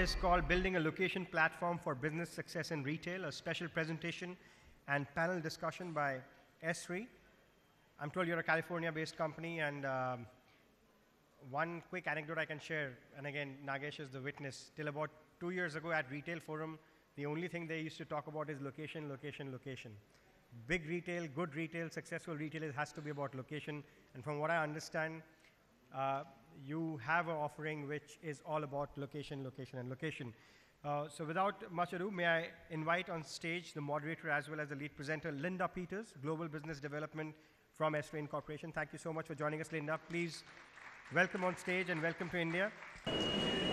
is called Building a Location Platform for Business Success in Retail, a special presentation and panel discussion by ESRI. I'm told you're a California-based company, and one quick anecdote I can share, and again, Nagesh is the witness. Till about 2 years ago at Retail Forum, the only thing they used to talk about is location, location, location. Big retail, good retail, successful retail, it has to be about location. And from what I understand, you have an offering which is all about location, location, and location. So without much ado, may I invite on stage the moderator as well as the lead presenter, Linda Peters, Global Business Development from ESRI Incorporation. Thank you so much for joining us, Linda. Please welcome on stage and welcome to India.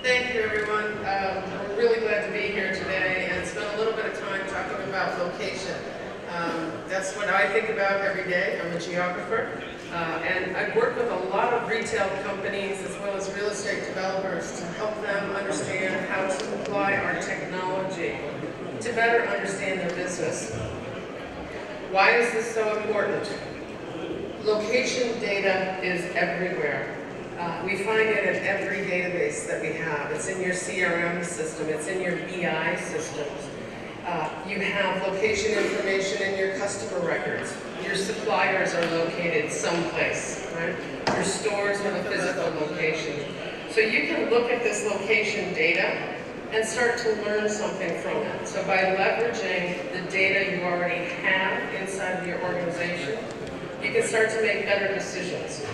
Thank you, everyone. We're really glad to be here today and spend a little bit of time talking about location. That's what I think about every day. I'm a geographer. And I work with a lot of retail companies as well as real estate developers to help them understand how to apply our technology to better understand their business. Why is this so important? Location data is everywhere. We find it in every database that we have. It's in your CRM system. It's in your BI systems. You have location information in your customer records. Your suppliers are located someplace, right? Your stores have a physical location. So you can look at this location data and start to learn something from it. So by leveraging the data you already have inside of your organization, you can start to make better decisions.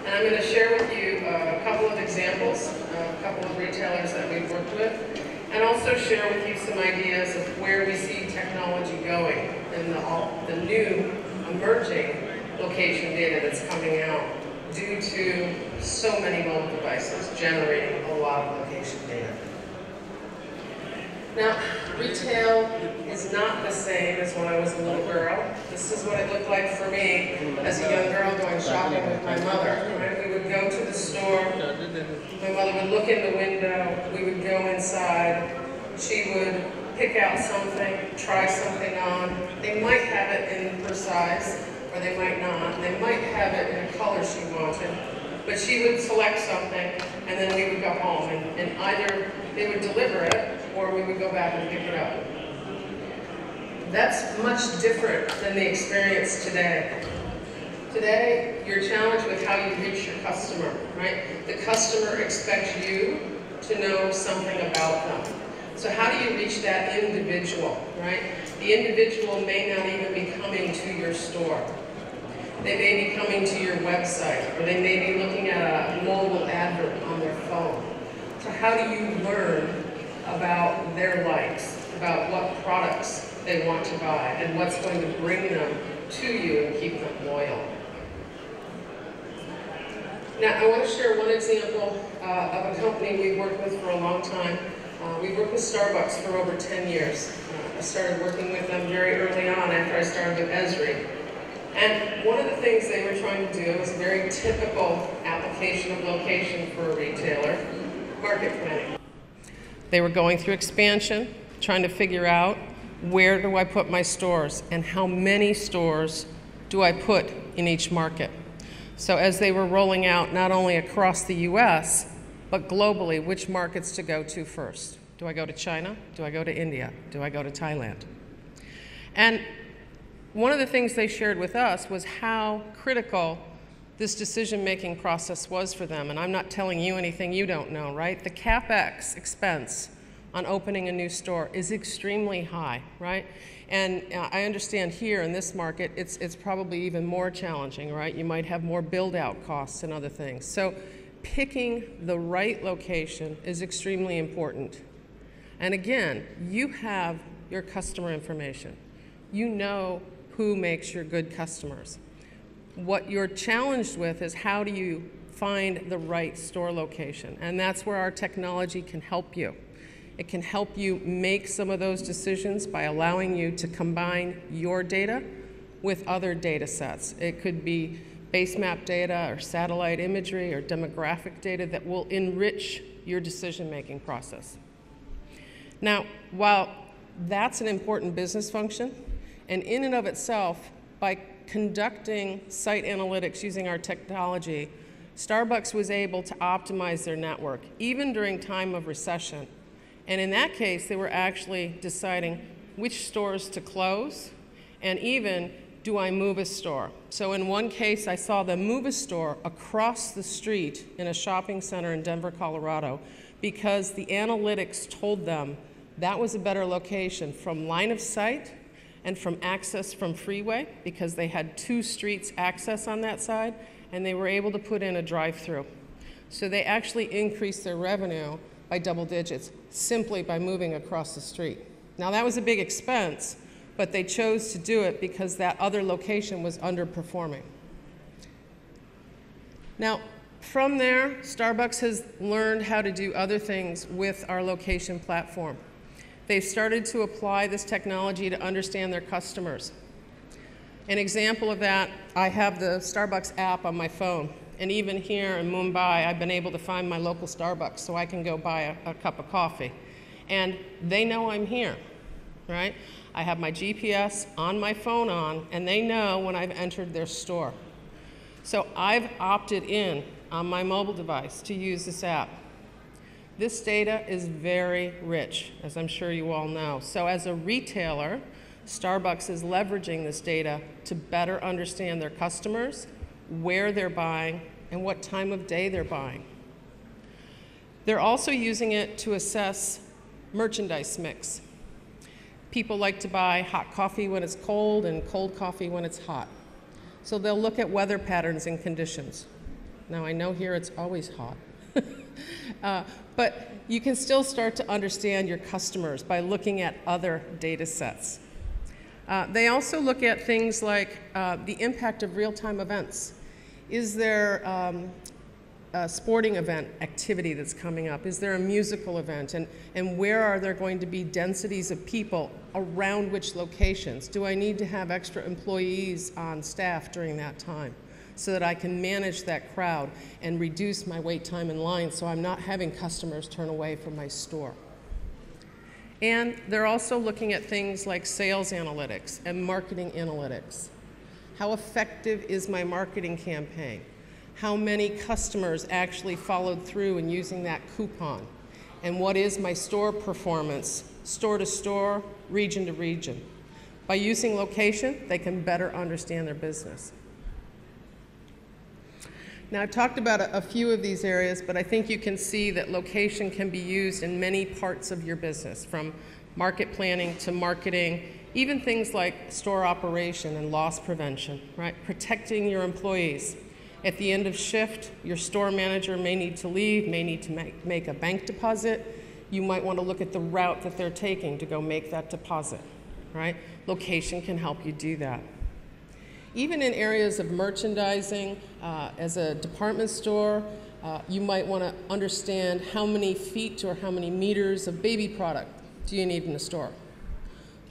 And I'm going to share with you a couple of examples, a couple of retailers that we've worked with, and also share with you some ideas of where we see technology going and the new emerging location data that's coming out due to so many mobile devices generating a lot of location data. Now, retail is not the same as when I was a little girl. This is what it looked like for me as a young girl going shopping with my mother. Right? We would go to the store, my mother would look in the window, we would go inside, she would pick out something, try something on. They might have it in her size, or they might not. They might have it in a color she wanted, but she would select something, and then we would go home, and either they would deliver it, or we would go back and pick it up. That's much different than the experience today. Today, you're challenged with how you reach your customer, right? The customer expects you to know something about them. So how do you reach that individual, right? The individual may not even be coming to your store. They may be coming to your website, or they may be looking at a mobile advert on their phone. So how do you learn about their likes, about what products they want to buy, and what's going to bring them to you and keep them loyal? Now, I want to share one example of a company we've worked with for a long time. We've worked with Starbucks for over 10 years. I started working with them very early on after I started with ESRI. And one of the things they were trying to do was a very typical application of location for a retailer, market planning. They were going through expansion, trying to figure out where do I put my stores and how many stores do I put in each market. So as they were rolling out not only across the US, but globally, which markets to go to first. Do I go to China? Do I go to India? Do I go to Thailand? And one of the things they shared with us was how critical this decision-making process was for them. And I'm not telling you anything you don't know, right? The CapEx expense on opening a new store is extremely high, right? And I understand here in this market, it's probably even more challenging, right? You might have more build-out costs and other things. So picking the right location is extremely important. And again, you have your customer information. You know who makes your good customers. What you're challenged with is how do you find the right store location? And that's where our technology can help you. It can help you make some of those decisions by allowing you to combine your data with other data sets. It could be base map data or satellite imagery or demographic data that will enrich your decision-making process. Now, while that's an important business function, and in and of itself, by conducting site analytics using our technology, Starbucks was able to optimize their network, even during time of recession, And in that case, they were actually deciding which stores to close, and even, do I move a store? So in one case, I saw them move a store across the street in a shopping center in Denver, Colorado, because the analytics told them that was a better location from line of sight and from access from freeway, because they had 2 streets access on that side, and they were able to put in a drive-through. So they actually increased their revenue by double digits simply by moving across the street. Now that was a big expense, but they chose to do it because that other location was underperforming. Now, from there, Starbucks has learned how to do other things with our location platform. They've started to apply this technology to understand their customers. An example of that, I have the Starbucks app on my phone. And even here in Mumbai, I've been able to find my local Starbucks so I can go buy a cup of coffee. And they know I'm here, right? I have my GPS on my phone on, and they know when I've entered their store. So I've opted in on my mobile device to use this app. This data is very rich, as I'm sure you all know. So as a retailer, Starbucks is leveraging this data to better understand their customers, where they're buying, and what time of day they're buying. They're also using it to assess merchandise mix. People like to buy hot coffee when it's cold and cold coffee when it's hot. So they'll look at weather patterns and conditions. Now I know here it's always hot. But you can still start to understand your customers by looking at other data sets. They also look at things like the impact of real-time events. Is there a sporting event activity that's coming up? Is there a musical event? And where are there going to be densities of people around which locations? Do I need to have extra employees on staff during that time so that I can manage that crowd and reduce my wait time in line so I'm not having customers turn away from my store? And they're also looking at things like sales analytics and marketing analytics. How effective is my marketing campaign? How many customers actually followed through in using that coupon? And what is my store performance, store to store, region to region? By using location, they can better understand their business. Now, I've talked about a few of these areas, but I think you can see that location can be used in many parts of your business, from market planning to marketing, even things like store operation and loss prevention, right? Protecting your employees. At the end of shift, your store manager may need to leave, may need to make a bank deposit. You might want to look at the route that they're taking to go make that deposit, right? Location can help you do that. Even in areas of merchandising, as a department store, you might want to understand how many feet or how many meters of baby product do you need in the store.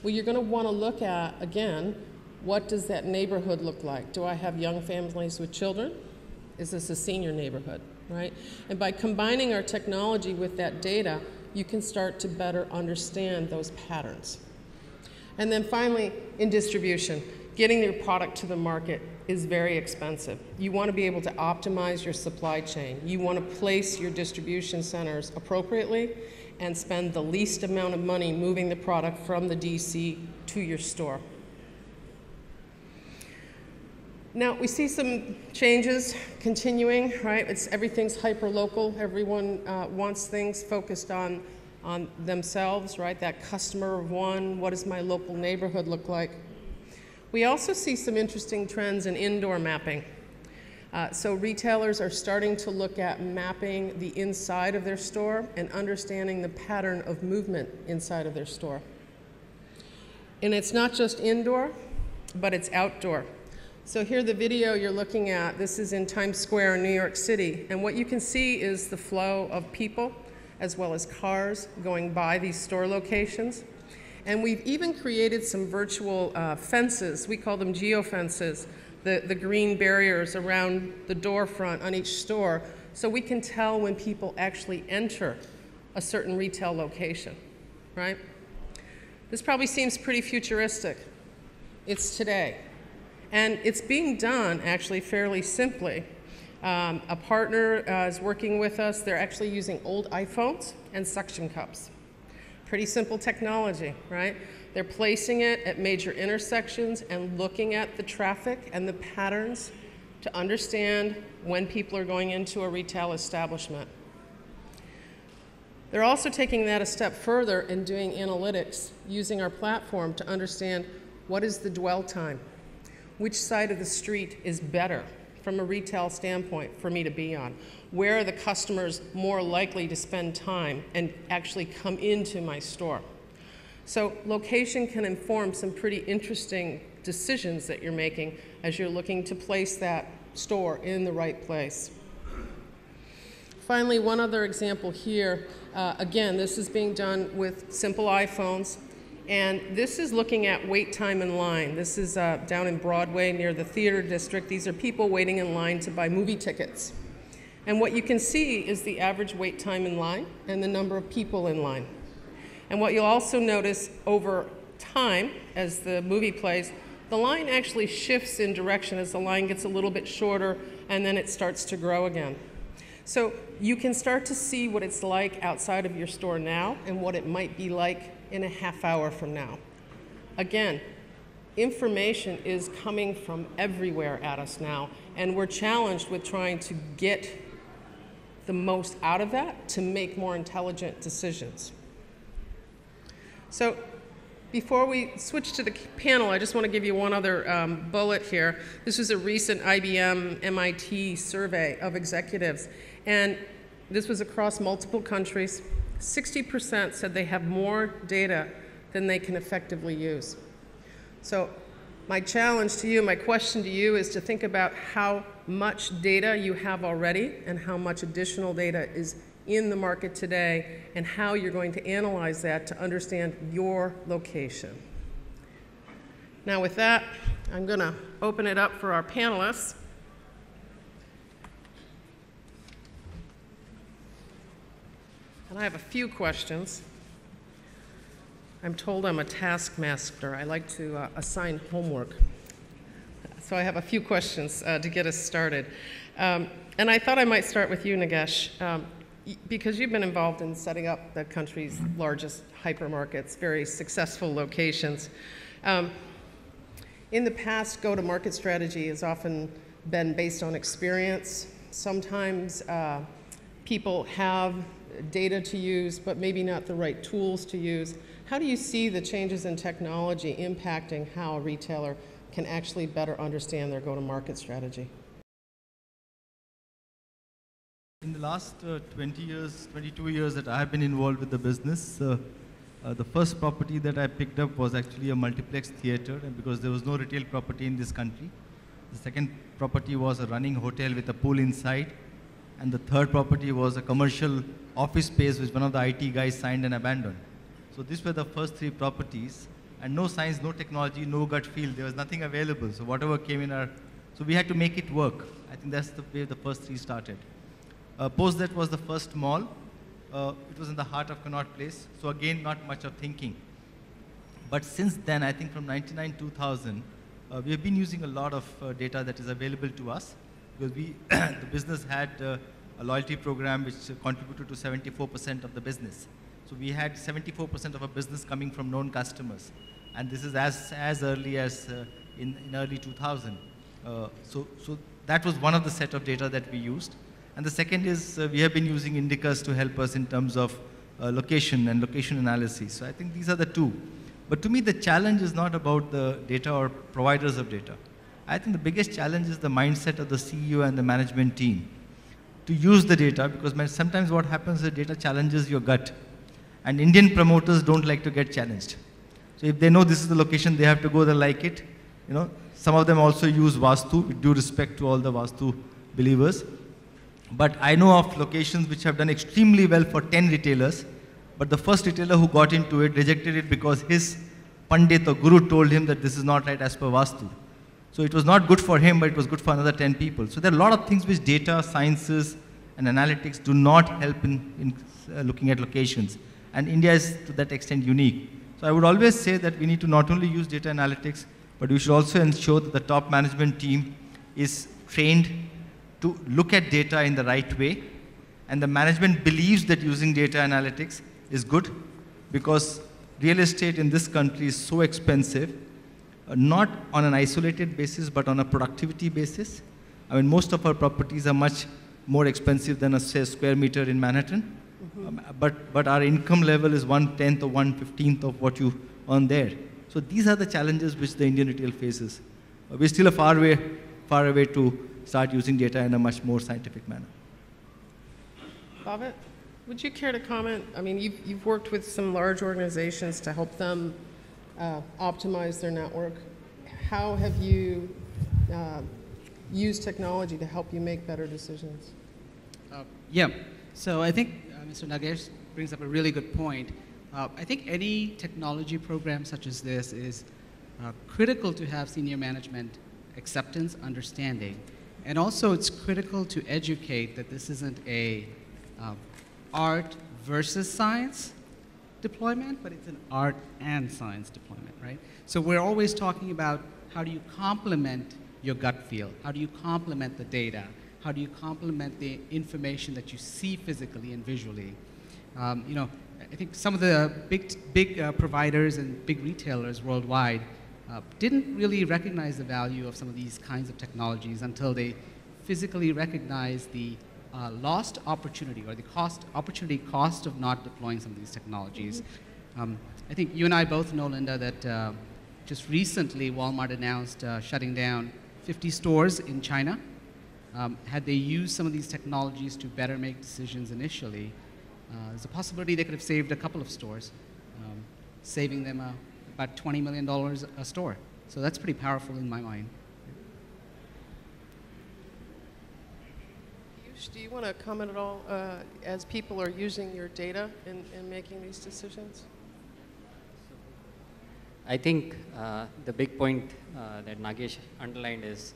Well, you're going to want to look at, again, what does that neighborhood look like? Do I have young families with children? Is this a senior neighborhood, right? And by combining our technology with that data, you can start to better understand those patterns. And then finally, in distribution, getting your product to the market is very expensive. You want to be able to optimize your supply chain. You want to place your distribution centers appropriately and spend the least amount of money moving the product from the DC to your store. Now, we see some changes continuing, right? Everything's hyper-local. Everyone wants things focused on themselves, right? That customer of one, what does my local neighborhood look like? We also see some interesting trends in indoor mapping. So retailers are starting to look at mapping the inside of their store and understanding the pattern of movement inside of their store. And it's not just indoor, but it's outdoor. So here the video you're looking at, this is in Times Square in New York City. And what you can see is the flow of people as well as cars going by these store locations. And we've even created some virtual fences. We call them geofences, the green barriers around the door front on each store, so we can tell when people actually enter a certain retail location, right? This probably seems pretty futuristic. It's today. And it's being done actually fairly simply. A partner is working with us. They're actually using old iPhones and suction cups. Pretty simple technology, right? They're placing it at major intersections and looking at the traffic and the patterns to understand when people are going into a retail establishment. They're also taking that a step further and doing analytics using our platform to understand what is the dwell time, which side of the street is better from a retail standpoint for me to be on, where are the customers more likely to spend time and actually come into my store. So location can inform some pretty interesting decisions that you're making as you're looking to place that store in the right place. Finally, one other example here. Again, this is being done with simple iPhones, and this is looking at wait time in line. This is down in Broadway near the theater district. These are people waiting in line to buy movie tickets. And what you can see is the average wait time in line and the number of people in line. And what you'll also notice over time as the movie plays, the line actually shifts in direction as the line gets a little bit shorter and then it starts to grow again. So you can start to see what it's like outside of your store now and what it might be like in a half hour from now. Again, information is coming from everywhere at us now, and we're challenged with trying to get the most out of that to make more intelligent decisions. So before we switch to the panel, I just want to give you one other bullet here. This was a recent IBM MIT survey of executives, and this was across multiple countries. 60% said they have more data than they can effectively use. So my challenge to you, my question to you is to think about how much data you have already and how much additional data is in the market today and how you're going to analyze that to understand your location. Now with that, I'm going to open it up for our panelists. And I have a few questions. I'm told I'm a taskmaster. I like to assign homework. So I have a few questions to get us started. And I thought I might start with you, Nagesh, because you've been involved in setting up the country's largest hypermarkets, very successful locations. In the past, go-to-market strategy has often been based on experience. Sometimes people have data to use, but maybe not the right tools to use. How do you see the changes in technology impacting how a retailer can actually better understand their go-to-market strategy? In the last 20 years, 22 years that I have been involved with the business, the first property that I picked up was actually a multiplex theater, because there was no retail property in this country. The second property was a running hotel with a pool inside. And the third property was a commercial office space which one of the IT guys signed and abandoned. So these were the first three properties, and no science, no technology, no gut feel. There was nothing available. So whatever came in so we had to make it work. I think that's the way the first three started. Post that was the first mall. It was in the heart of Connaught Place. So again, not much of thinking. But since then, I think from 99-2000, we have been using a lot of data that is available to us. Because the business had a loyalty program which contributed to 74% of the business. So we had 74% of our business coming from known customers. And this is as early as in early 2000. So that was one of the set of data that we used. And the second is we have been using indicators to help us in terms of location and location analysis. So I think these are the two. But to me, the challenge is not about the data or providers of data. I think the biggest challenge is the mindset of the CEO and the management team to use the data, because sometimes what happens is data challenges your gut. And Indian promoters don't like to get challenged. So if they know this is the location, they have to go there like it. You know, some of them also use Vastu, with due respect to all the Vastu believers. But I know of locations which have done extremely well for 10 retailers, but the first retailer who got into it rejected it because his Pandit or Guru told him that this is not right as per Vastu. So it was not good for him, but it was good for another 10 people. So there are a lot of things which data, sciences, and analytics do not help in looking at locations. And India is to that extent unique. So I would always say that we need to not only use data analytics, but we should also ensure that the top management team is trained to look at data in the right way. And the management believes that using data analytics is good. because real estate in this country is so expensive, not on an isolated basis, but on a productivity basis. I mean, most of our properties are much more expensive than a, say, square meter in Manhattan. But our income level is 1/10 or 1/15 of what you earn there. So these are the challenges which the Indian retail faces. We're still a far away to start using data in a much more scientific manner. Bhavit, would you care to comment? I mean, you've worked with some large organizations to help them optimize their network. How have you used technology to help you make better decisions? Yeah, so I think Mr. Nagesh brings up a really good point. I think any technology program such as this is critical to have senior management acceptance, understanding, and also it's critical to educate that this isn't a art versus science deployment, but it's an art and science deployment, right? So we're always talking about how do you complement your gut feel? How do you complement the data? How do you complement the information that you see physically and visually? You know, I think some of the big providers and big retailers worldwide didn't really recognize the value of some of these kinds of technologies until they physically recognized the lost opportunity or the opportunity cost of not deploying some of these technologies. I think you and I both know, Linda, that just recently Walmart announced shutting down 50 stores in China. Had they used some of these technologies to better make decisions initially, there's a possibility they could have saved a couple of stores, saving them about $20 million a store. So that's pretty powerful in my mind. Do you want to comment at all as people are using your data in making these decisions? I think the big point that Nagesh underlined is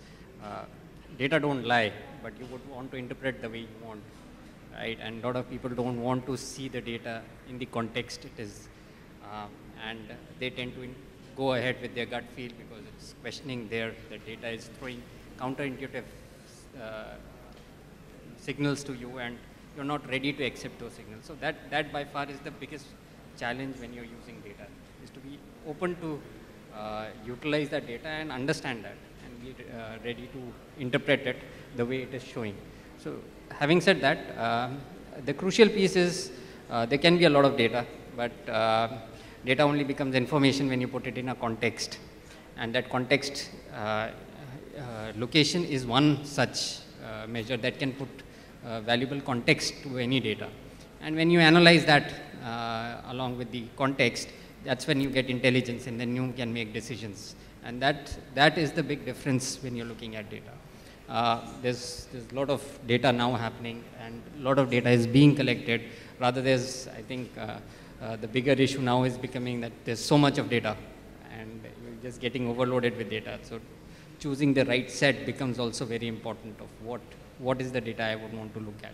data don't lie, but you would want to interpret the way you want, right? And a lot of people don't want to see the data in the context it is, and they tend to go ahead with their gut feel because it's questioning the data is throwing counterintuitive signals to you, and you're not ready to accept those signals. So that by far is the biggest challenge when you're using data, is to be open to utilize that data and understand that, and be ready to interpret it the way it is showing. So having said that, the crucial piece is there can be a lot of data, but data only becomes information when you put it in a context, and that context location is one such measure that can put valuable context to any data. And when you analyze that along with the context, that's when you get intelligence, and then you can make decisions. And that is the big difference when you're looking at data. There's a lot of data now happening, and a lot of data is being collected. Rather, I think the bigger issue now is becoming that there's so much of data, and you're just getting overloaded with data. So choosing the right set becomes also very important of what is the data I would want to look at.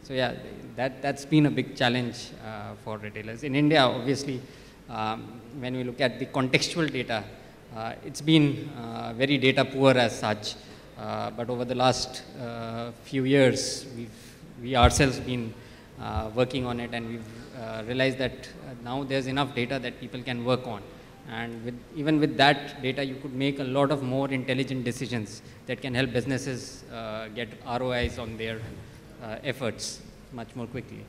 So yeah, that's been a big challenge for retailers. In India, obviously, when we look at the contextual data, it's been very data poor as such. But over the last few years, we ourselves been working on it, and we've realized that now there's enough data that people can work on. And even with that data, you could make a lot of more intelligent decisions that can help businesses get ROIs on their efforts much more quickly.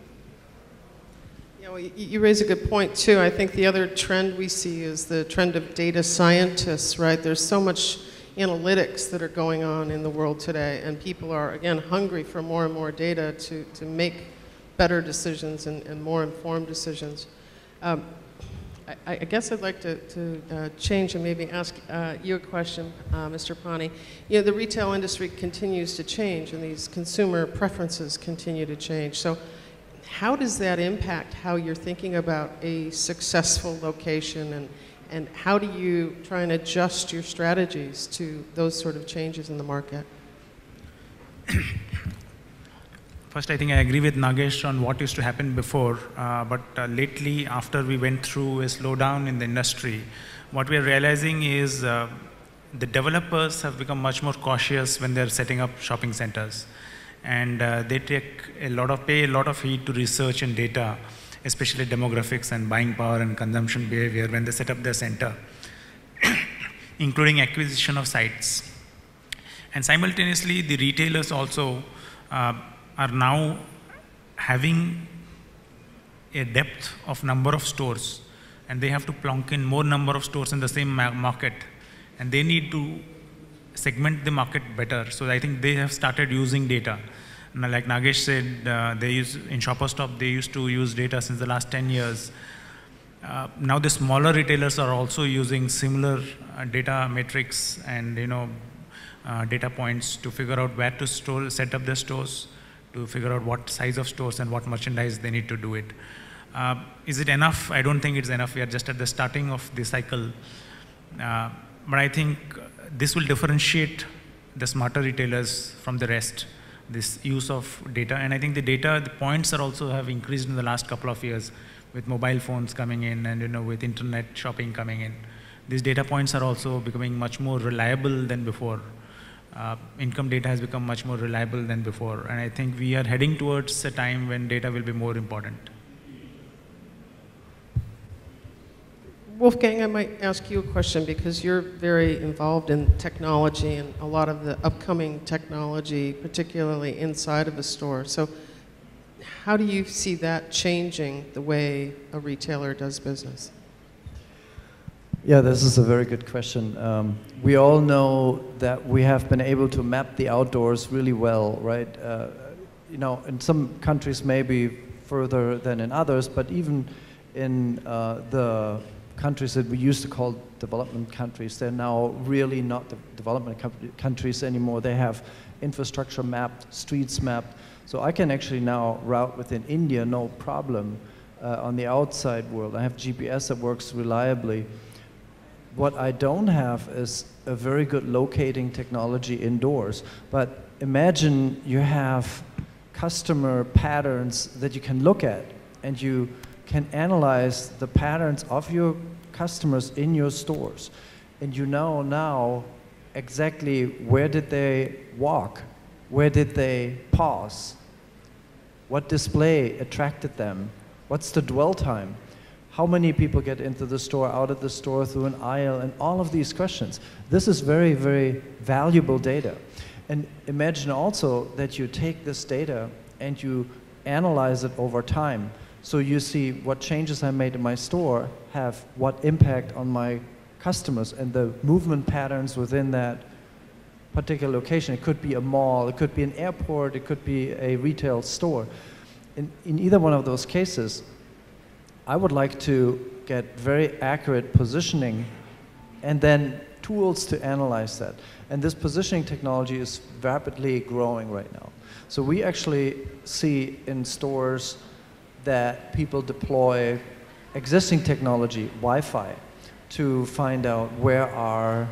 Yeah, well, you raise a good point, too. I think the other trend we see is the trend of data scientists, right? There's so much analytics that are going on in the world today, and people are, again, hungry for more and more data to make better decisions and more informed decisions. I guess I'd like to change and maybe ask you a question, Mr. Pani. You know, the retail industry continues to change, and these consumer preferences continue to change. So how does that impact how you're thinking about a successful location, and how do you try and adjust your strategies to those sort of changes in the market? First, I think I agree with Nagesh on what used to happen before, but lately, after we went through a slowdown in the industry, what we are realizing is the developers have become much more cautious when they're setting up shopping centers, and they pay a lot of heed to research and data, especially demographics and buying power and consumption behavior when they set up their center, including acquisition of sites. And simultaneously, the retailers also are now having a depth of number of stores, and they have to plonk in more number of stores in the same market, and they need to segment the market better. So I think they have started using data. And like Nagesh said, they use in Shopper Stop, they used to use data since the last 10 years. Now the smaller retailers are also using similar data metrics and data points to figure out where to set up their stores, to figure out what size of stores and what merchandise they need to do it. Is it enough? I don't think it's enough. We are just at the starting of the cycle. But I think this will differentiate the smarter retailers from the rest, this use of data. And I think the points are also have increased in the last couple of years with mobile phones coming in and with internet shopping coming in. These data points are also becoming much more reliable than before. Income data has become much more reliable than before. And I think we are heading towards a time when data will be more important. Wolfgang, I might ask you a question because you're very involved in technology and a lot of the upcoming technology, particularly inside of a store. So how do you see that changing the way a retailer does business? Yeah, this is a very good question. We all know that we have been able to map the outdoors really well, right? In some countries maybe further than in others, but even in the countries that we used to call development countries, they're now really not development countries anymore. They have infrastructure mapped, streets mapped. So I can actually now route within India, no problem, on the outside world. I have GPS that works reliably. What I don't have is a very good locating technology indoors. But imagine you have customer patterns that you can look at, and you can analyze the patterns of your customers in your stores. And you know now exactly where did they walk, where did they pause, what display attracted them, what's the dwell time, how many people get into the store, out of the store, through an aisle, and all of these questions. This is very, very valuable data. And imagine also that you take this data and you analyze it over time. So you see what changes I made in my store have what impact on my customers and the movement patterns within that particular location. It could be a mall, it could be an airport, it could be a retail store. In either one of those cases, I would like to get very accurate positioning and then tools to analyze that. And this positioning technology is rapidly growing right now. So we actually see in stores that people deploy existing technology, Wi-Fi, to find out where are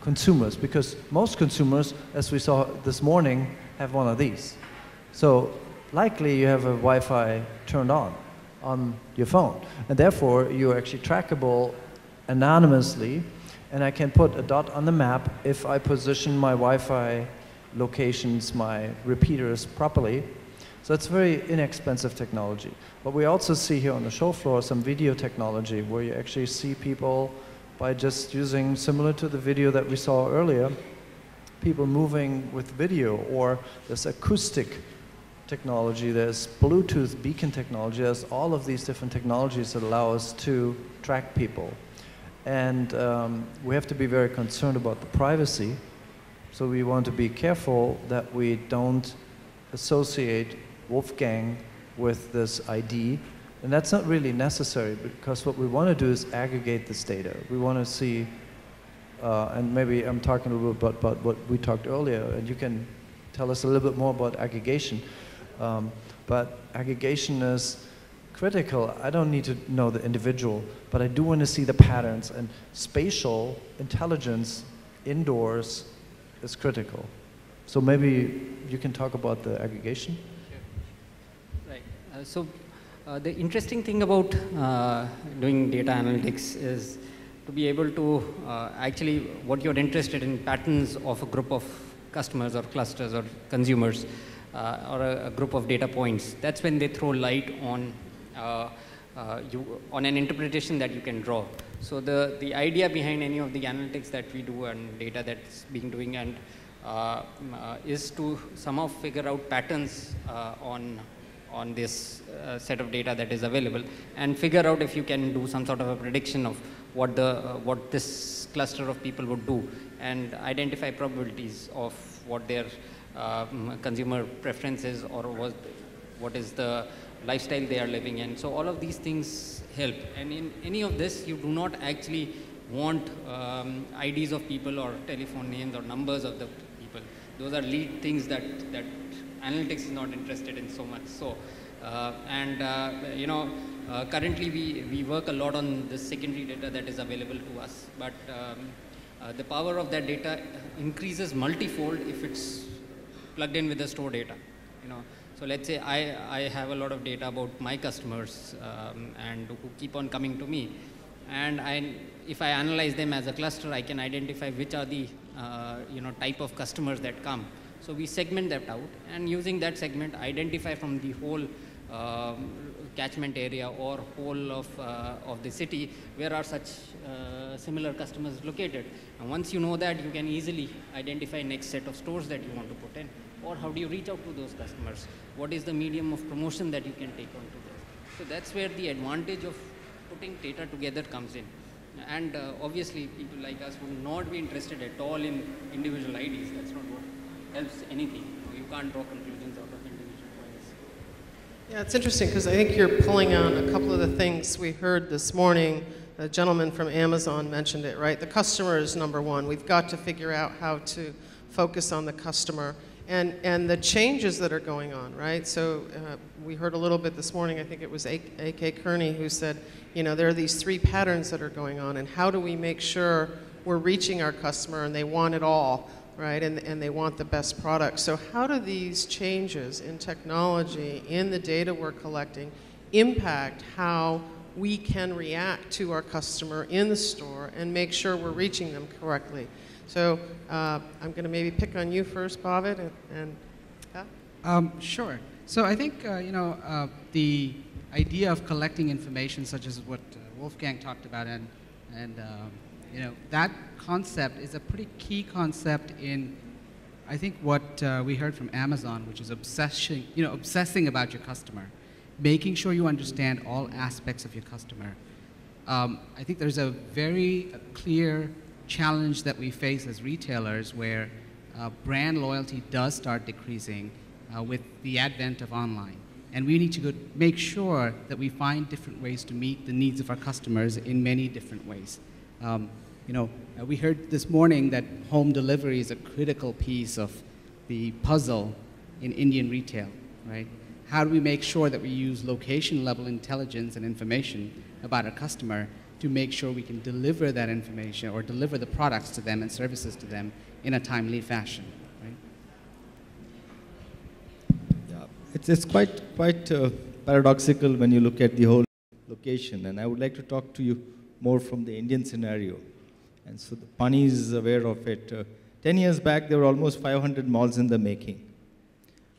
consumers. Because most consumers, as we saw this morning, have one of these. So likely you have a Wi-Fi turned on your phone. And therefore, you're actually trackable anonymously. And I can put a dot on the map if I position my Wi-Fi locations, my repeaters properly. So it's very inexpensive technology. But we also see here on the show floor some video technology where you actually see people by just using, similar to the video that we saw earlier, people moving with video, or there's acoustic technology, there's Bluetooth beacon technology, there's all of these different technologies that allow us to track people. And we have to be very concerned about the privacy. So we want to be careful that we don't associate Wolfgang with this ID. And that's not really necessary, because what we want to do is aggregate this data. We want to see, and maybe I'm talking a little bit about what we talked earlier, and you can tell us a little bit more about aggregation. But aggregation is critical. I don't need to know the individual, but I do want to see the patterns, and spatial intelligence indoors is critical. So maybe you can talk about the aggregation. Right. The interesting thing about doing data analytics is to be able to actually, what you're interested in, patterns of a group of customers or clusters or consumers, or a group of data points. That's when they throw light on on an interpretation that you can draw. So the idea behind any of the analytics that we do and data that's being doing and is to somehow figure out patterns on this set of data that is available, and figure out if you can do some sort of a prediction of what this cluster of people would do, and identify probabilities of what their consumer preference is, or what is the lifestyle they are living in. So all of these things help, and in any of this you do not actually want IDs of people or telephone names or numbers of the people. Those are lead things that analytics is not interested in so much. So currently we work a lot on the secondary data that is available to us, but the power of that data increases multifold if it's plugged in with the store data. So let's say I have a lot of data about my customers and who keep on coming to me, and if I analyze them as a cluster, I can identify which are the type of customers that come. So we segment that out, and using that segment, identify from the whole catchment area or whole of the city where are such similar customers located. And once you know that, you can easily identify next set of stores that you want to put in, or how do you reach out to those customers? What is the medium of promotion that you can take on to those? So that's where the advantage of putting data together comes in. And obviously, people like us would not be interested at all in individual IDs. That's not what helps anything. You can't draw conclusions out of individual points. Yeah, it's interesting because I think you're pulling on a couple of the things we heard this morning. A gentleman from Amazon mentioned it, right? The customer is number one. We've got to figure out how to focus on the customer and the changes that are going on, right? So we heard a little bit this morning, I think it was A.K. Kearney who said, there are these three patterns that are going on, and how do we make sure we're reaching our customer and they want it all, right? And they want the best product. So how do these changes in technology, in the data we're collecting, impact how we can react to our customer in the store and make sure we're reaching them correctly? So I'm going to maybe pick on you first, Bhavit, Sure. So I think, the idea of collecting information such as what Wolfgang talked about, and that concept is a pretty key concept in, I think, what we heard from Amazon, which is obsessing about your customer, making sure you understand all aspects of your customer. I think there's a very clear challenge that we face as retailers where brand loyalty does start decreasing with the advent of online. And we need to make sure that we find different ways to meet the needs of our customers in many different ways. We heard this morning that home delivery is a critical piece of the puzzle in Indian retail, right? How do we make sure that we use location-level intelligence and information about our customer to make sure we can deliver that information or deliver the products to them and services to them in a timely fashion, right? Yeah, it's quite paradoxical when you look at the whole location, and I would like to talk to you more from the Indian scenario. And so the Pani is aware of it. 10 years back, there were almost 500 malls in the making.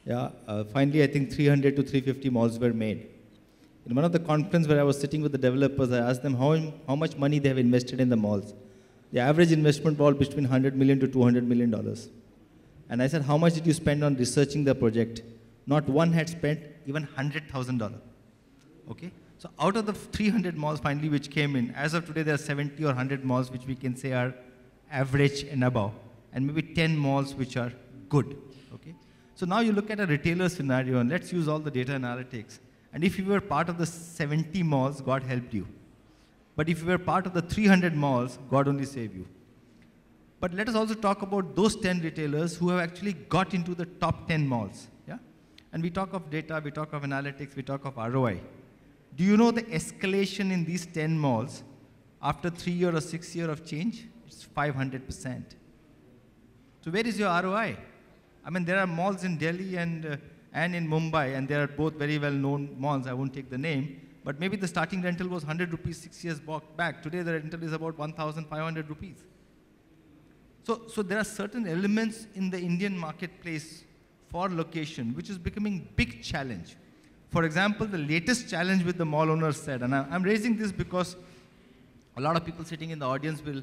Yeah, finally, I think 300 to 350 malls were made. In one of the conferences where I was sitting with the developers, I asked them how much money they have invested in the malls. The average investment was between $100 million to $200 million. And I said, how much did you spend on researching the project? Not one had spent even $100,000. Okay? So out of the 300 malls finally which came in, as of today there are 70 or 100 malls which we can say are average and above, and maybe 10 malls which are good. Okay? So now you look at a retailer scenario, and let's use all the data analytics. And if you were part of the 70 malls, God helped you. But if you were part of the 300 malls, God only saved you. But let us also talk about those 10 retailers who have actually got into the top 10 malls. Yeah? And we talk of data, we talk of analytics, we talk of ROI. Do you know the escalation in these 10 malls after 3 years or 6 years of change? It's 500%. So where is your ROI? I mean, there are malls in Delhi and in Mumbai, and they are both very well-known malls. I won't take the name, but maybe the starting rental was 100 rupees 6 years back. Today, the rental is about 1,500 rupees. So there are certain elements in the Indian marketplace for location, which is becoming big challenge. For example, the latest challenge with the mall owners said, and I'm raising this because a lot of people sitting in the audience will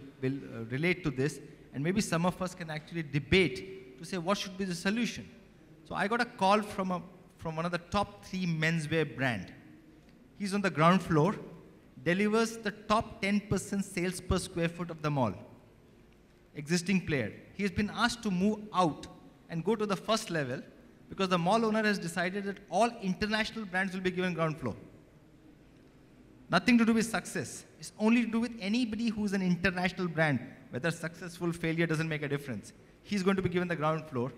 relate to this, and maybe some of us can actually debate to say what should be the solution. So I got a call from one of the top 3 menswear brand. He's on the ground floor, delivers the top 10% sales per square foot of the mall. Existing player. He has been asked to move out and go to the first level because the mall owner has decided that all international brands will be given ground floor. Nothing to do with success. It's only to do with anybody who's an international brand. Whether successful, failure doesn't make a difference. He's going to be given the ground floor.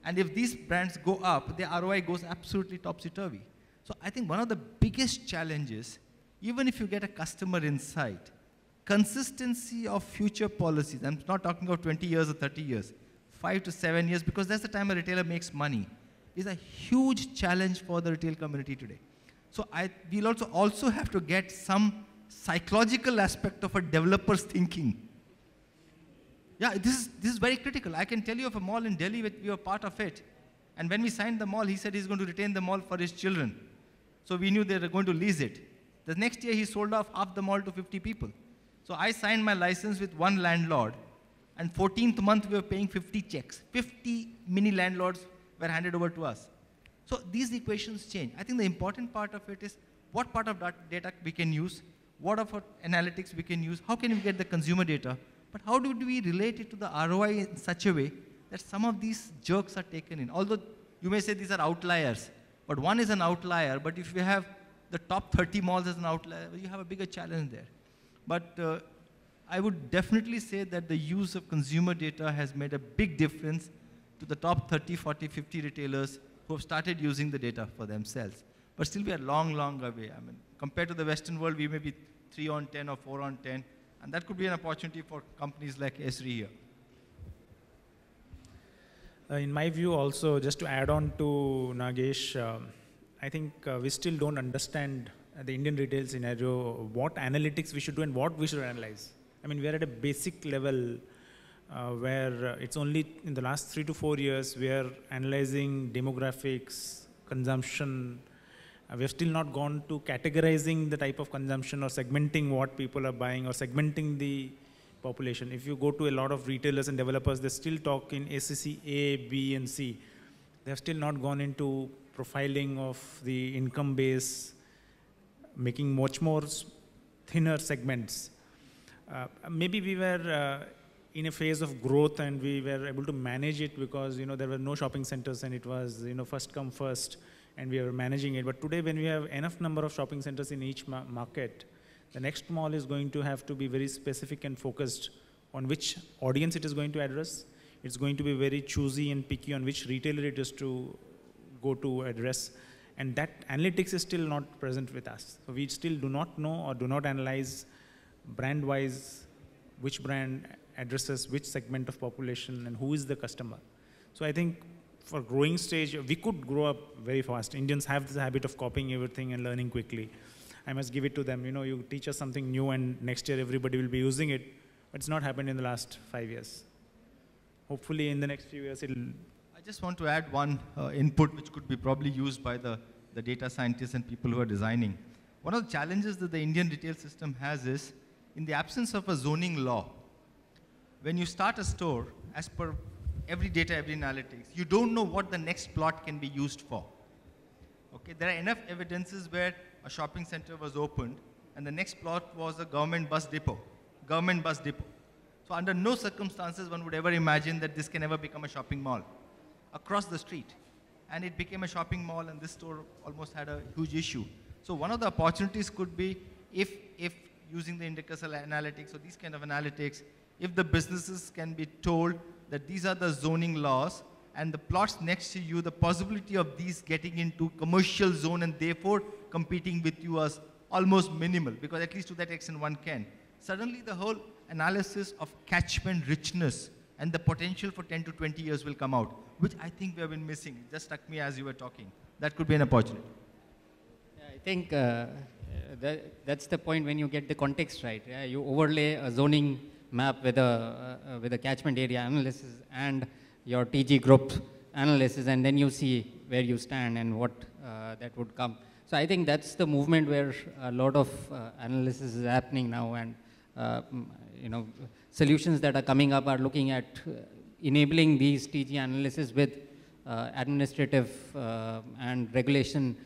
And if these brands go up, their ROI goes absolutely topsy-turvy. So I think one of the biggest challenges, even if you get a customer insight, consistency of future policies, I'm not talking about 20 years or 30 years, 5 to 7 years, because that's the time a retailer makes money, is a huge challenge for the retail community today. So we'll also have to get some psychological aspect of a developer's thinking. Yeah, this is very critical. I can tell you of a mall in Delhi, we were part of it. And when we signed the mall, he said he's going to retain the mall for his children. So we knew they were going to lease it. The next year, he sold off half the mall to 50 people. So I signed my license with one landlord, and 14th month, we were paying 50 checks. 50 mini landlords were handed over to us. So these equations change. I think the important part of it is what part of that data we can use, what of our analytics we can use, how can we get the consumer data, but how do we relate it to the ROI in such a way that some of these jerks are taken in. Although you may say these are outliers, but one is an outlier, but if you have the top 30 malls as an outlier, you have a bigger challenge there. But I would definitely say that the use of consumer data has made a big difference to the top 30, 40, 50 retailers who have started using the data for themselves. But still we are long, long away. I mean, compared to the Western world, we may be 3 on 10 or 4 on 10. And that could be an opportunity for companies like ESRI here. In my view also, just to add on to Nagesh, I think we still don't understand the Indian retail scenario, what analytics we should do and what we should analyze. I mean, we are at a basic level where it's only in the last 3 to 4 years we are analyzing demographics, consumption. We have still not gone to categorizing the type of consumption or segmenting what people are buying or segmenting the population. If you go to a lot of retailers and developers, they still talk in ACC A, B, and C. They have still not gone into profiling of the income base, making much more thinner segments. Maybe we were in a phase of growth and we were able to manage it because there were no shopping centers and it was first come first and we were managing it. But today when we have enough number of shopping centers in each market, the next mall is going to have to be very specific and focused on which audience it is going to address. It's going to be very choosy and picky on which retailer it is to go to address. And that analytics is still not present with us. So we still do not know or do not analyze brand-wise which brand addresses which segment of population and who is the customer. So I think for growing stage, we could grow up very fast. Indians have this habit of copying everything and learning quickly. I must give it to them. You teach us something new and next year everybody will be using it. But it's not happened in the last 5 years. Hopefully in the next few years it'll... I just want to add one input which could be probably used by the data scientists and people who are designing. One of the challenges that the Indian retail system has is, in the absence of a zoning law, when you start a store, as per every data, every analytics, you don't know what the next plot can be used for. Okay, there are enough evidences where a shopping center was opened and the next plot was a government bus depot. So under no circumstances one would ever imagine that this can ever become a shopping mall across the street. And it became a shopping mall and this store almost had a huge issue. So one of the opportunities could be if using the index analytics or these kind of analytics, if the businesses can be told that these are the zoning laws and the plots next to you, the possibility of these getting into commercial zone and therefore competing with you is almost minimal, because at least to that extent one can. Suddenly the whole analysis of catchment richness and the potential for 10 to 20 years will come out, which I think we have been missing. It just struck me as you were talking. That could be an opportunity. Yeah, I think that's the point when you get the context right. Yeah? You overlay a zoning map with a catchment area analysis and your TG group analysis, and then you see where you stand and what that would come. So I think that's the movement where a lot of analysis is happening now, and you know, solutions that are coming up are looking at enabling these TG analysis with administrative and regulation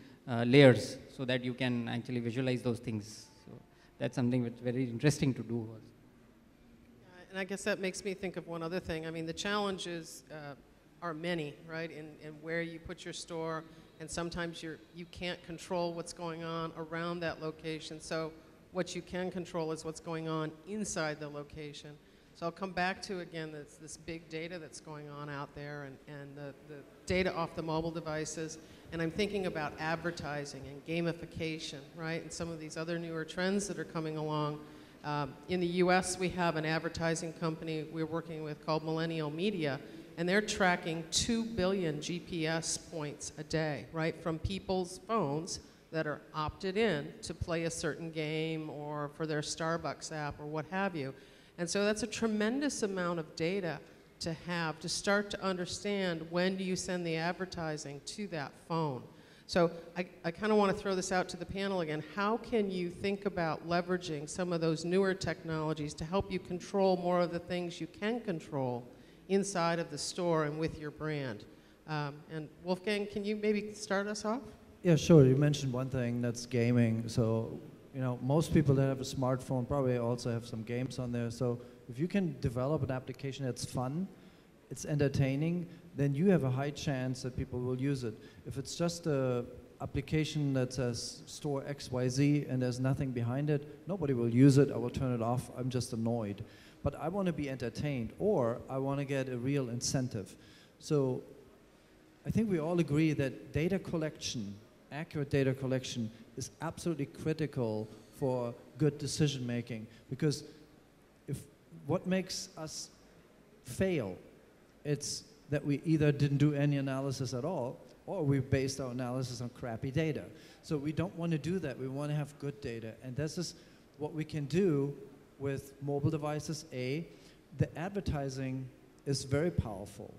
layers, so that you can actually visualize those things. So that's something that's very interesting to do also. And I guess that makes me think of one other thing. I mean, the challenges are many, right, in where you put your store, and sometimes you can't control what's going on around that location. So what you can control is what's going on inside the location. So I'll come back to, again, this big data that's going on out there, and the data off the mobile devices. And I'm thinking about advertising and gamification, right, and some of these other newer trends that are coming along. In the US, we have an advertising company we're working with called Millennial Media, and they're tracking 2 billion GPS points a day, right, from people's phones that are opted in to play a certain game or for their Starbucks app or what have you. And so that's a tremendous amount of data to have to start to understand when do you send the advertising to that phone. So I kind of want to throw this out to the panel again. How can you think about leveraging some of those newer technologies to help you control more of the things you can control inside of the store and with your brand? And Wolfgang, can you maybe start us off? Yeah, sure. You mentioned one thing, that's gaming. So, you know, most people that have a smartphone probably also have some games on there. So if you can develop an application that's fun, it's entertaining, then you have a high chance that people will use it. If it's just an application that says store XYZ and there's nothing behind it, nobody will use it. I will turn it off. I'm just annoyed. But I want to be entertained, or I want to get a real incentive. So I think we all agree that data collection, accurate data collection, is absolutely critical for good decision making. Because if what makes us fail, it's that we either didn't do any analysis at all, or we based our analysis on crappy data. So we don't want to do that. We want to have good data. And this is what we can do with mobile devices. The advertising is very powerful.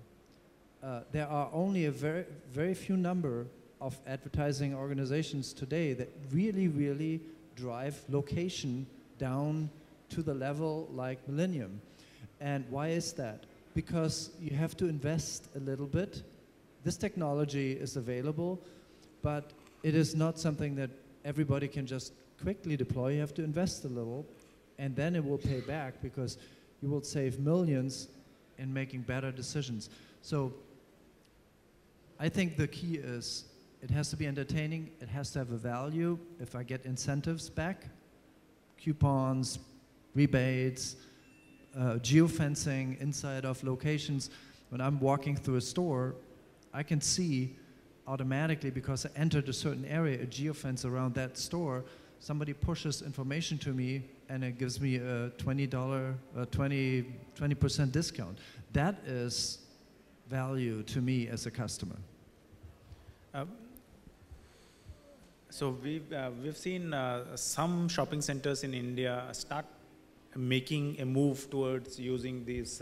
There are only a very few number of advertising organizations today that really, really drive location down to the level like Millennium. And why is that? Because you have to invest a little bit. This technology is available, but it is not something that everybody can just quickly deploy. You have to invest a little, and then it will pay back because you will save millions in making better decisions. So I think the key is it has to be entertaining, it has to have a value. If I get incentives back, coupons, rebates, geofencing inside of locations. When I'm walking through a store, I can see automatically, because I entered a certain area, a geofence around that store. Somebody pushes information to me and it gives me a $20% discount. That is value to me as a customer. So we've seen some shopping centers in India start making a move towards using these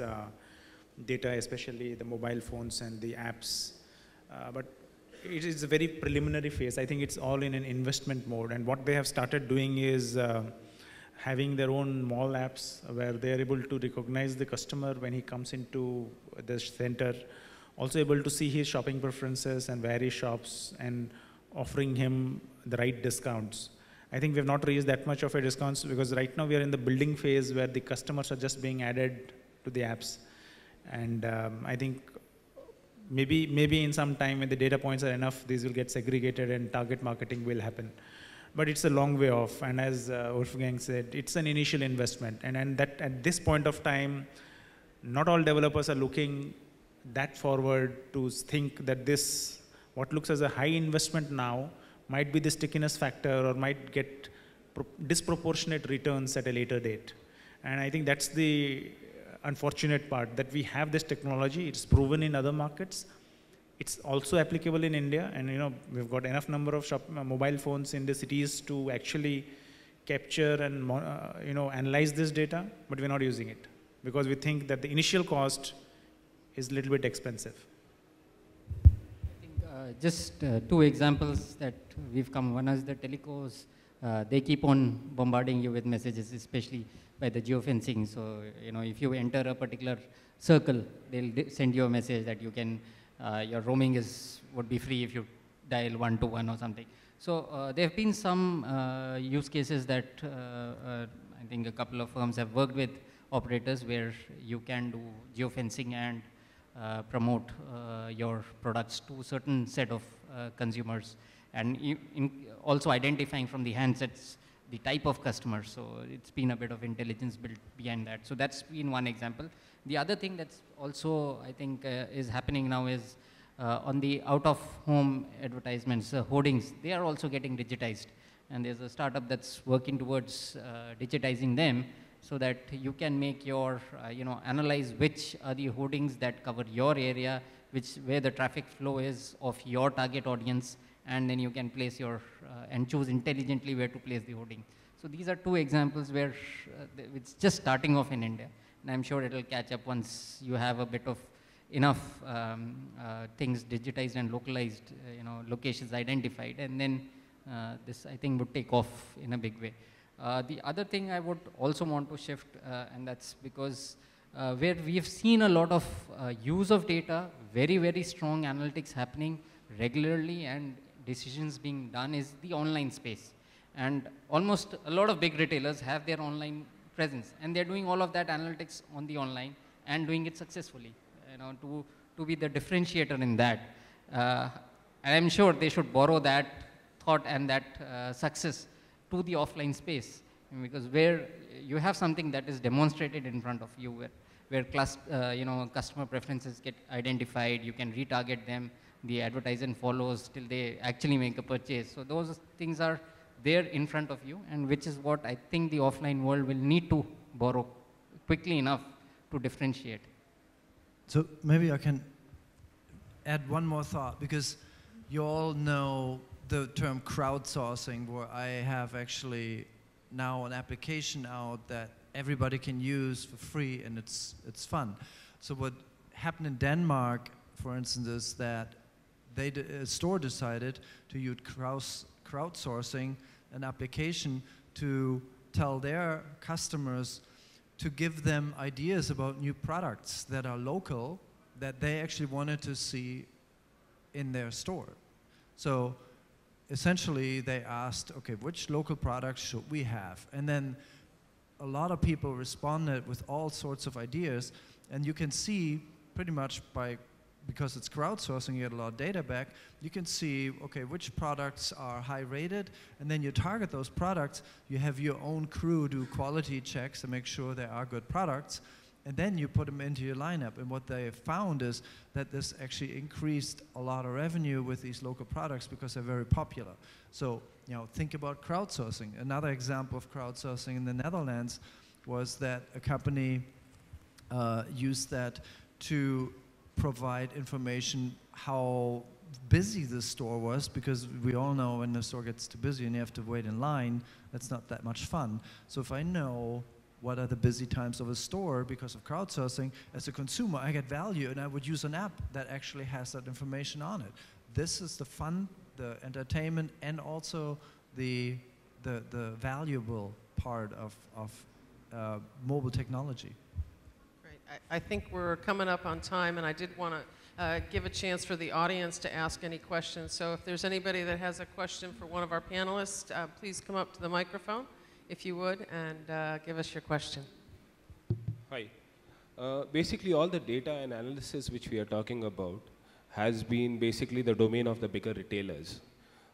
data, especially the mobile phones and the apps. But it is a very preliminary phase. I think it's all in an investment mode. And what they have started doing is having their own mall apps where they are able to recognize the customer when he comes into the center, also able to see his shopping preferences and where he shops, and offering him the right discounts. I think we have not reached that much of a discounts because right now we are in the building phase where the customers are just being added to the apps. And I think maybe in some time when the data points are enough, these will get segregated and target marketing will happen. But it's a long way off. And as Wolfgang said, it's an initial investment. And that at this point of time, not all developers are looking that forward to think that this, what looks as a high investment now, might be the stickiness factor or might get disproportionate returns at a later date. And I think that's the unfortunate part, that we have this technology, it's proven in other markets, it's also applicable in India, and we've got enough number of mobile phones in the cities to actually capture and analyze this data, but we're not using it because we think that the initial cost is a little bit expensive. I think just two examples that we've come. One is the telecos. They keep on bombarding you with messages, especially by the geofencing. So, you know, if you enter a particular circle, they'll send you a message that you can, your roaming would be free if you dial 121 or something. So there have been some use cases that I think a couple of firms have worked with operators where you can do geofencing and promote your products to a certain set of consumers, and also identifying from the handsets the type of customer. So it's been a bit of intelligence built behind that. So that's been one example. The other thing that's also, I think, is happening now is on the out-of-home advertisements, hoardings, they are also getting digitized. And there's a startup that's working towards digitizing them so that you can make your, analyze which are the hoardings that cover your area, where the traffic flow is of your target audience, and then you can place your, and choose intelligently where to place the hoarding. So these are two examples where it's just starting off in India. And I'm sure it'll catch up once you have a bit of enough things digitized and localized, locations identified, and then this, I think, would take off in a big way. The other thing I would also want to shift, and that's because where we've seen a lot of use of data, very, very strong analytics happening regularly and decisions being done is the online space. And almost a lot of big retailers have their online presence, and they're doing all of that analytics on the online and doing it successfully, to be the differentiator in that. And I'm sure they should borrow that thought and that success to the offline space, because where you have something that is demonstrated in front of you, where customer preferences get identified, you can retarget them, the advertisement follows till they actually make a purchase. So those things are there in front of you, and which is what I think the offline world will need to borrow quickly enough to differentiate. So maybe I can add one more thought, because you all know the term crowdsourcing, where I have actually now an application out that everybody can use for free, and it's fun. So what happened in Denmark, for instance, is that a store decided to use crowdsourcing, an application to tell their customers to give them ideas about new products that are local, that they actually wanted to see in their store. So essentially they asked, okay, which local products should we have? And then a lot of people responded with all sorts of ideas, and you can see pretty much because it's crowdsourcing, you get a lot of data back, you can see, okay, which products are high rated, and then you target those products. You have your own crew do quality checks to make sure they are good products, and then you put them into your lineup. And what they found is that this actually increased a lot of revenue with these local products because they're very popular. So, think about crowdsourcing. Another example of crowdsourcing in the Netherlands was that a company used that to provide information how busy the store was, because we all know when the store gets too busy and you have to wait in line, that's not that much fun. So if I know what are the busy times of a store because of crowdsourcing, as a consumer, I get value, and I would use an app that actually has that information on it. This is the fun, the entertainment, and also the valuable part of mobile technology. I think we're coming up on time, and I did want to give a chance for the audience to ask any questions. So if there's anybody that has a question for one of our panelists, please come up to the microphone, if you would, and give us your question. Hi. Basically, all the data and analysis which we are talking about has been basically the domain of the bigger retailers.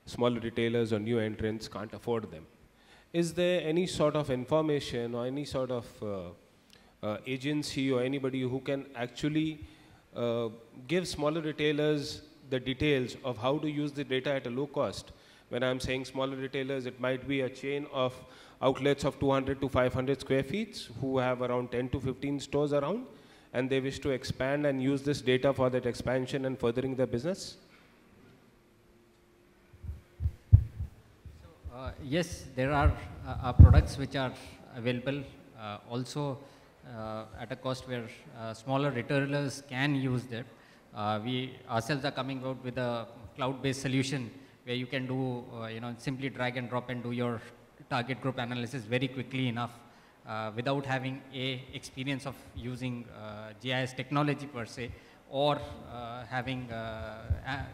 Smaller retailers or new entrants can't afford them. Is there any sort of information or any sort of agency or anybody who can actually give smaller retailers the details of how to use the data at a low cost? When I'm saying smaller retailers, it might be a chain of outlets of 200 to 500 square feet who have around 10 to 15 stores around, and they wish to expand and use this data for that expansion and furthering their business? Yes, there are products which are available also at a cost where smaller retailers can use that. We ourselves are coming out with a cloud-based solution where you can do, simply drag and drop and do your target group analysis very quickly enough without having a experience of using GIS technology per se, or having a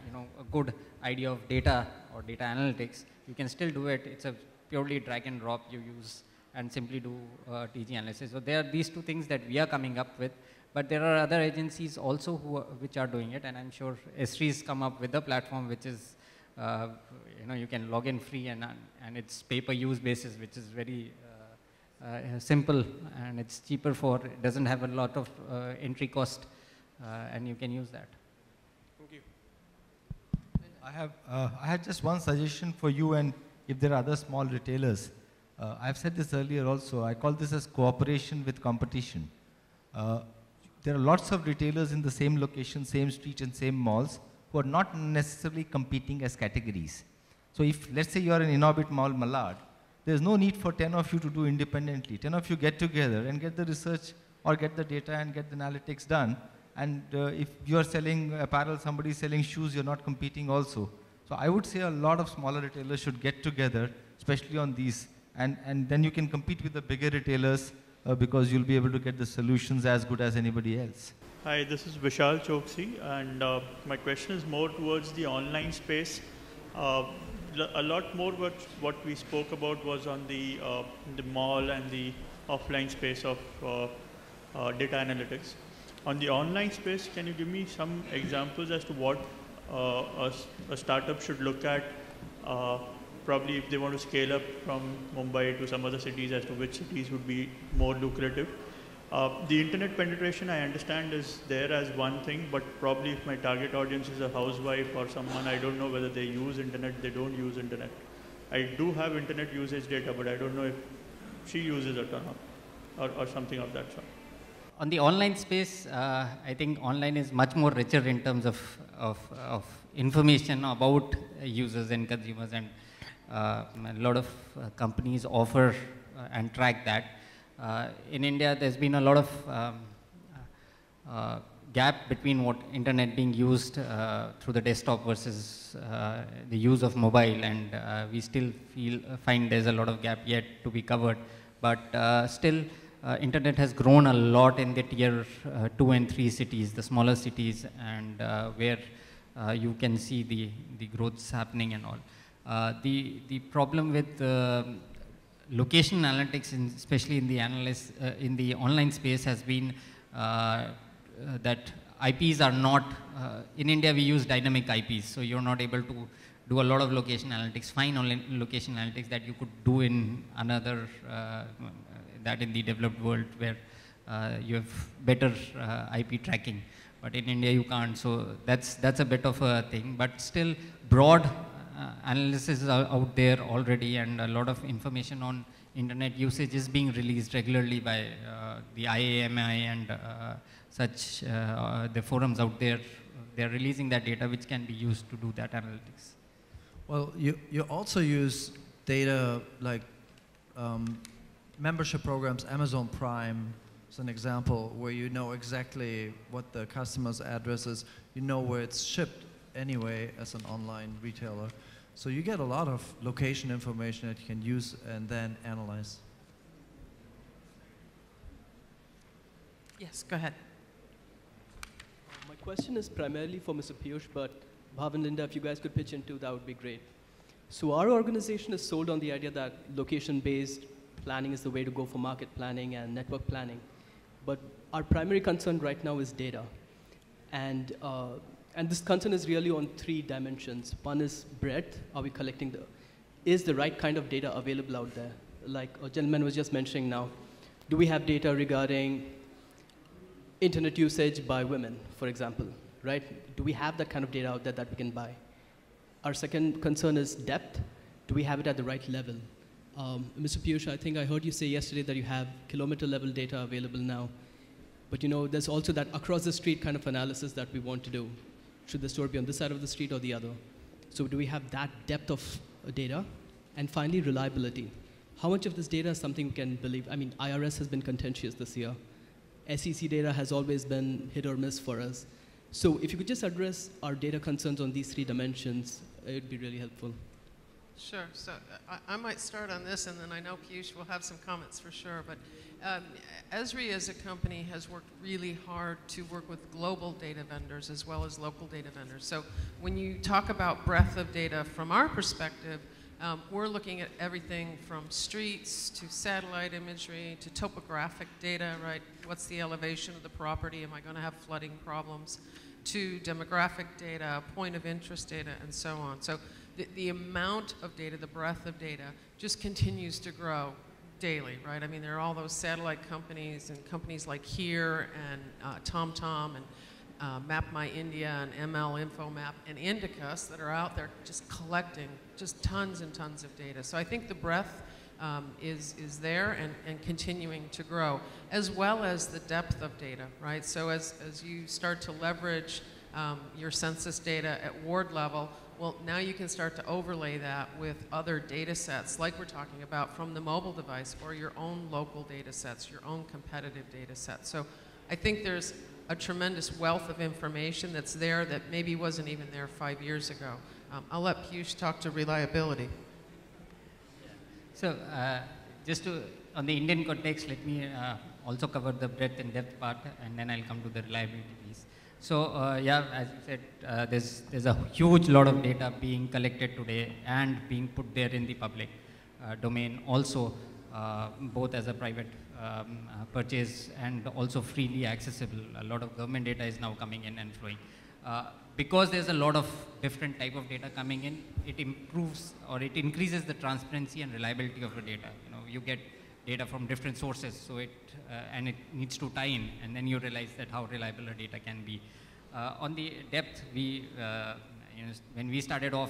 good idea of data or data analytics. You can still do it. It's a purely drag and drop you use and simply do TG analysis. So there are these two things that we are coming up with, but there are other agencies also which are doing it, and I'm sure ESRI's come up with a platform which is, you can log in free and it's pay-per-use basis, which is very simple, and it's cheaper it doesn't have a lot of entry cost, and you can use that. Thank you. I had just one suggestion for you, and if there are other small retailers. I've said this earlier also, I call this as cooperation with competition. There are lots of retailers in the same location, same street and same malls who are not necessarily competing as categories. So if, let's say you are in Inorbit Mall, Malad, there's no need for 10 of you to do independently. 10 of you get together and get the research or get the data and get the analytics done. And if you are selling apparel, somebody is selling shoes, you're not competing also. So I would say a lot of smaller retailers should get together, especially on these. And then you can compete with the bigger retailers because you'll be able to get the solutions as good as anybody else. Hi, this is Vishal Choksi, and my question is more towards the online space. A lot more what we spoke about was on the mall and the offline space of data analytics. On the online space, can you give me some examples as to what a startup should look at, probably if they want to scale up from Mumbai to some other cities, as to which cities would be more lucrative? The internet penetration, I understand, is there as one thing, but probably if my target audience is a housewife or someone, I don't know whether they use internet, they don't use internet. I do have internet usage data, but I don't know if she uses it or not, or something of that sort. On the online space, I think online is much more richer in terms of information about users and consumers, and a lot of companies offer and track that. In India, there's been a lot of gap between what internet being used through the desktop versus the use of mobile, and we still find there's a lot of gap yet to be covered. But still, internet has grown a lot in the tier 2 and 3 cities, the smaller cities, and where you can see the growths happening and all. The problem with location analytics, especially in the online space, has been that IPs are not, in India we use dynamic IPs, so you're not able to do a lot of location analytics, fine location analytics that you could do in another, that in the developed world where you have better IP tracking. But in India you can't, so that's a bit of a thing. But still, broad analysis are out there already, and a lot of information on internet usage is being released regularly by the IAMI and such the forums out there. They're releasing that data which can be used to do that analytics. Well, you also use data like membership programs, Amazon Prime is an example, where you know exactly what the customer's address is, you know where it's shipped anyway as an online retailer. So you get a lot of location information that you can use and then analyze. Yes, go ahead. My question is primarily for Mr. Piyush, but Bhav and Linda, if you guys could pitch into, that would be great. So our organization is sold on the idea that location-based planning is the way to go for market planning and network planning. But our primary concern right now is data. And this concern is really on 3 dimensions. One is breadth. Are we collecting is the right kind of data available out there? Like a gentleman was just mentioning now, do we have data regarding internet usage by women, for example, right? Do we have that kind of data out there that we can buy? Our second concern is depth. Do we have it at the right level? Mr. Piyush, I think I heard you say yesterday that you have kilometer level data available now. But there's also that across the street kind of analysis that we want to do. Should the store be on this side of the street or the other? So do we have that depth of data? And finally, reliability. How much of this data is something we can believe? I mean, IRS has been contentious this year. SEC data has always been hit or miss for us. So if you could just address our data concerns on these 3 dimensions, it would be really helpful. Sure. So I might start on this, and then I know Piyush will have some comments for sure. But ESRI as a company has worked really hard to work with global data vendors as well as local data vendors. So when you talk about breadth of data from our perspective, we're looking at everything from streets to satellite imagery to topographic data, right? What's the elevation of the property? Am I going to have flooding problems? To demographic data, point of interest data, and so on. So the amount of data, the breadth of data, just continues to grow daily, right? I mean, there are all those satellite companies and companies like Here and TomTom and Map My India and ML InfoMap and Indicus that are out there just collecting just tons and tons of data. So I think the breadth is there and continuing to grow, as well as the depth of data, right? So as you start to leverage your census data at ward level, well, now you can start to overlay that with other data sets, like we're talking about from the mobile device, or your own local data sets, your own competitive data sets. So I think there's a tremendous wealth of information that's there that maybe wasn't even there 5 years ago. I'll let Piyush talk to reliability. So just on the Indian context, let me also cover the breadth and depth part, and then I'll come to the reliability piece. So yeah, as you said, there's a huge lot of data being collected today and being put there in the public domain also, both as a private purchase and also freely accessible. A lot of government data is now coming in and flowing. Because there's a lot of different type of data coming in, it improves or it increases the transparency and reliability of the data. You know, you get data from different sources, so and it needs to tie in, and then you realize that how reliable the data can be. On the depth, we, when we started off,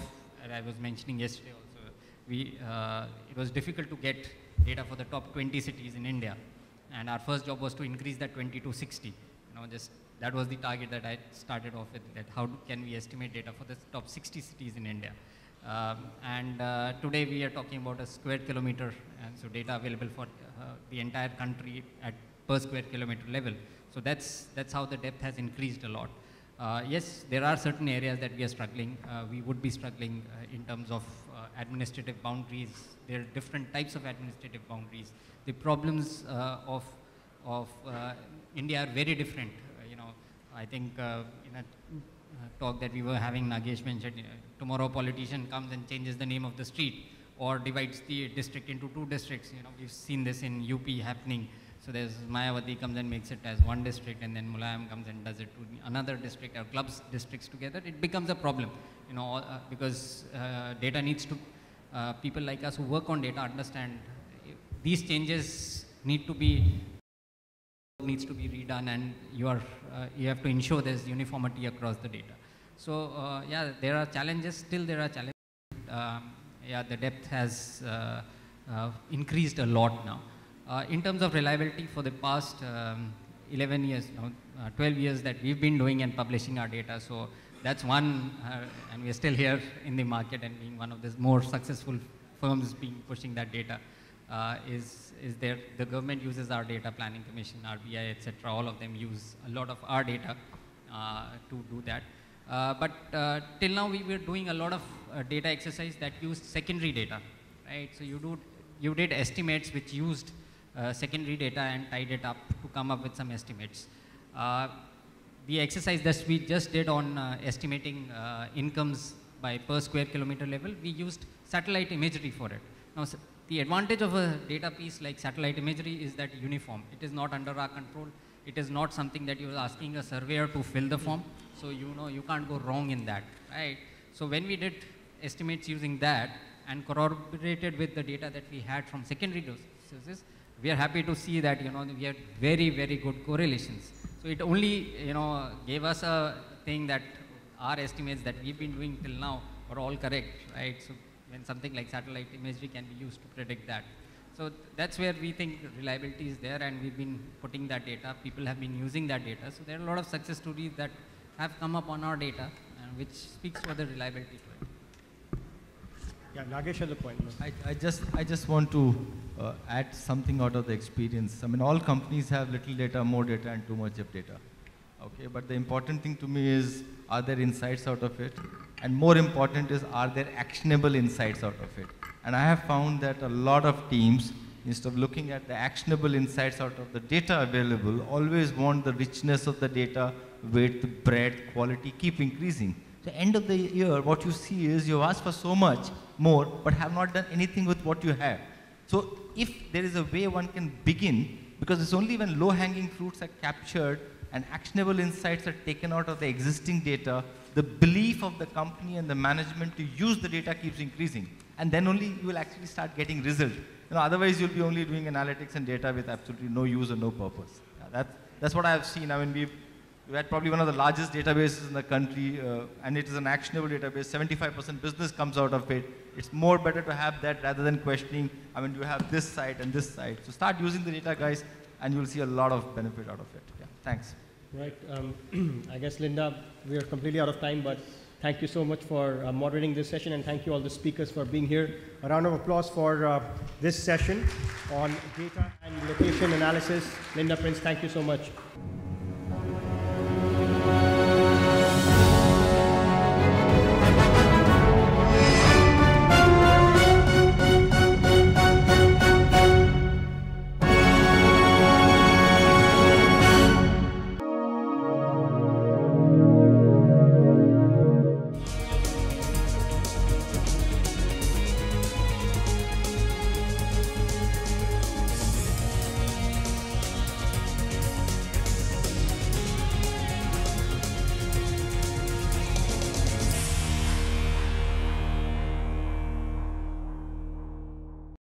I was mentioning yesterday also, it was difficult to get data for the top 20 cities in India, and our first job was to increase that 20 to 60. You know, just that was the target that I started off with, that how can we estimate data for the top 60 cities in India. Today we are talking about a square kilometer, and so data available for the entire country at per square kilometer level. So that's how the depth has increased a lot. Yes, there are certain areas that we are struggling. We would be struggling in terms of administrative boundaries. There are different types of administrative boundaries. The problems of India are very different. I think in a talk that we were having, Nagesh mentioned, tomorrow a politician comes and changes the name of the street or divides the district into 2 districts. You know, we've seen this in UP happening. So there's Mayawati comes and makes it as 1 district, and then Mulayam comes and does it to another district, or clubs districts together. It becomes a problem, you know, because data needs to, people like us who work on data understand these changes needs to be redone, and you have to ensure there's uniformity across the data. So yeah, there are challenges. Still, there are challenges. Yeah, the depth has increased a lot now. In terms of reliability, for the past 11 years, 12 years that we've been doing and publishing our data. So that's one, and we're still here in the market and being one of the more successful firms pushing that data. Is there, the government uses our data, Planning Commission, RBI, etc. All of them use a lot of our data to do that. But till now we were doing a lot of data exercise that used secondary data, right? So you did estimates which used secondary data and tied it up to come up with some estimates. The exercise that we just did on estimating incomes by per square kilometer level, we used satellite imagery for it. Now, the advantage of a data piece like satellite imagery is that uniform. It is not under our control. It is not something that you're asking a surveyor to fill the form. So you know you can't go wrong in that, right? So when we did estimates using that and corroborated with the data that we had from secondary sources, we are happy to see that, you know, we had very, very good correlations. So it only, you know, gave us a thing that our estimates that we've been doing till now are all correct, right? So when something like satellite imagery can be used to predict that. So that's where we think reliability is there, and we've been putting that data. People have been using that data. So there are a lot of success stories that have come up on our data, which speaks for the reliability to it. Yeah, Nagesh has a point. I just want to add something out of the experience. I mean, all companies have little data, more data, and too much of data. Okay, but the important thing to me is, are there insights out of it? And more important is, are there actionable insights out of it? And I have found that a lot of teams, instead of looking at the actionable insights out of the data available, always want the richness of the data, width, breadth, quality, keep increasing. At the end of the year, what you see is you've asked for so much more, but have not done anything with what you have. So if there is a way one can begin, because it's only when low-hanging fruits are captured and actionable insights are taken out of the existing data, the belief of the company and the management to use the data keeps increasing. And then only you will actually start getting results. Otherwise you'll be only doing analytics and data with absolutely no use or no purpose. That's what I have seen. I mean, we've had probably one of the largest databases in the country, and it is an actionable database. 75% business comes out of it. It's more better to have that rather than questioning, I mean, do you have this site and this site? So start using the data, guys, and you'll see a lot of benefit out of it. Yeah, thanks. Right. I guess, Linda, we are completely out of time, but thank you so much for moderating this session, and thank you all the speakers for being here. A round of applause for this session on data and location analysis. Linda Prince, thank you so much.